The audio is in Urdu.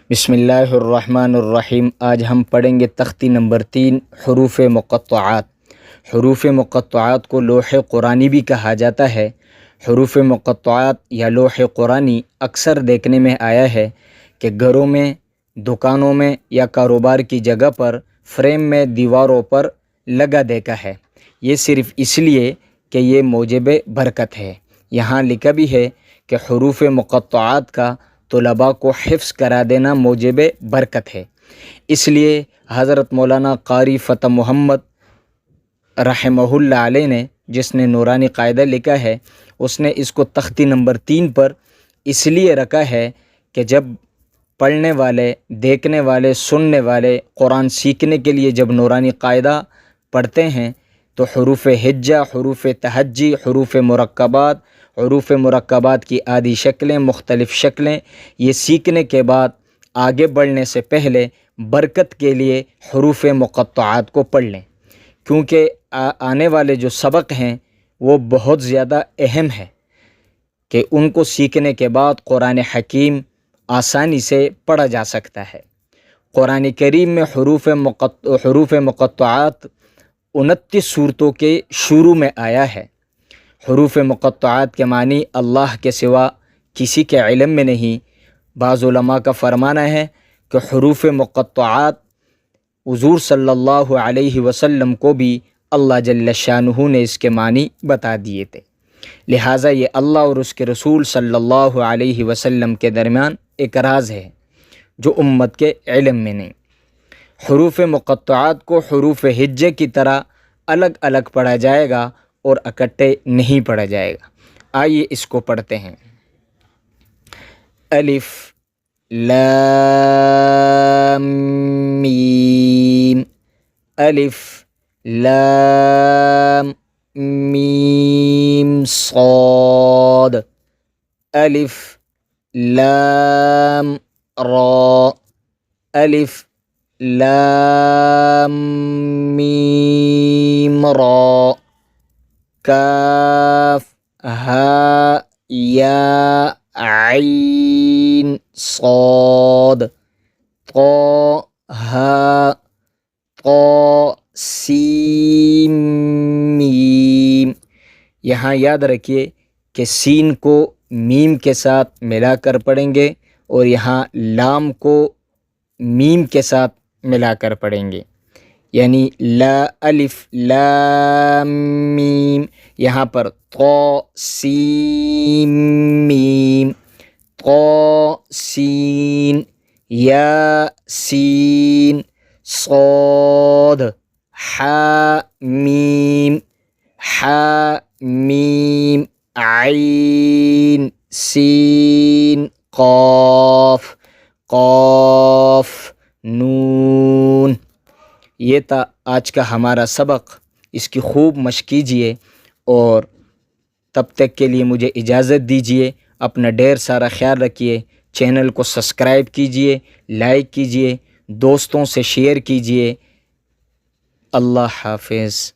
بسم اللہ الرحمن الرحیم۔ آج ہم پڑھیں گے تختی نمبر 3 حروف مقطعات۔ حروف مقطعات کو لوح قرآنی بھی کہا جاتا ہے۔ حروف مقطعات یا لوح قرآنی اکثر دیکھنے میں آیا ہے کہ گھروں میں، دکانوں میں یا کاروبار کی جگہ پر فریم میں دیواروں پر لگا دیکھا ہے۔ یہ صرف اس لیے کہ یہ موجب برکت ہے۔ یہاں لکھا بھی ہے کہ حروف مقطعات کا طلباء کو حفظ کرا دینا موجب برکت ہے۔ اس لیے حضرت مولانا قاری فتح محمد رحمہ اللہ علیہ نے، جس نے نورانی قاعدہ لکھا ہے، اس نے اس کو تختی نمبر 3 پر اس لیے رکھا ہے کہ جب پڑھنے والے، دیکھنے والے، سننے والے قرآن سیکھنے کے لیے جب نورانی قاعدہ پڑھتے ہیں تو حروف ہجہ، حروف تہجی، حروف مرکبات کی آدھی شکلیں، مختلف شکلیں، یہ سیکھنے کے بعد آگے بڑھنے سے پہلے برکت کے لیے حروف مقطعات کو پڑھ لیں، کیونکہ آنے والے جو سبق ہیں وہ بہت زیادہ اہم ہے کہ ان کو سیکھنے کے بعد قرآن حکیم آسانی سے پڑھا جا سکتا ہے۔ قرآن کریم میں حروف مقطعات 29 صورتوں کے شروع میں آیا ہے۔ حروف مقطعات کے معنی اللہ کے سوا کسی کے علم میں نہیں۔ بعض علماء کا فرمانا ہے کہ حروف مقطعات حضور صلی اللہ علیہ وسلم کو بھی اللہ جل شانہ نے اس کے معنی بتا دیے تھے، لہٰذا یہ اللہ اور اس کے رسول صلی اللہ علیہ وسلم کے درمیان ایک راز ہے جو امت کے علم میں نہیں۔ حروف مقطعات کو حروف ہجے کی طرح الگ الگ پڑھا جائے گا اور اکٹھے نہیں پڑھا جائے گا۔ آئیے اس کو پڑھتے ہیں۔ الف لام میم، الف لام میم صاد، الف لام را، الف لام میم را، کاف ہا یا عین صاد، طا ہا طا سین میم۔ یہاں یاد رکھیے کہ سین کو میم کے ساتھ ملا کر پڑھیں گے اور یہاں لام کو میم کے ساتھ ملا کر پڑھیں گے، یعنی لا الف لام میم، یہاں پر طا سین میم، طا سین یا سین صاد حا میم، حا میم عین سین قاف، قاف نون۔ یہ تھا آج کا ہمارا سبق، اس کی خوب مشق کیجیے اور تب تک کے لیے مجھے اجازت دیجیے۔ اپنا ڈھیر سارا خیال رکھیے۔ چینل کو سبسکرائب کیجیے، لائک کیجیے، دوستوں سے شیئر کیجیے۔ اللہ حافظ۔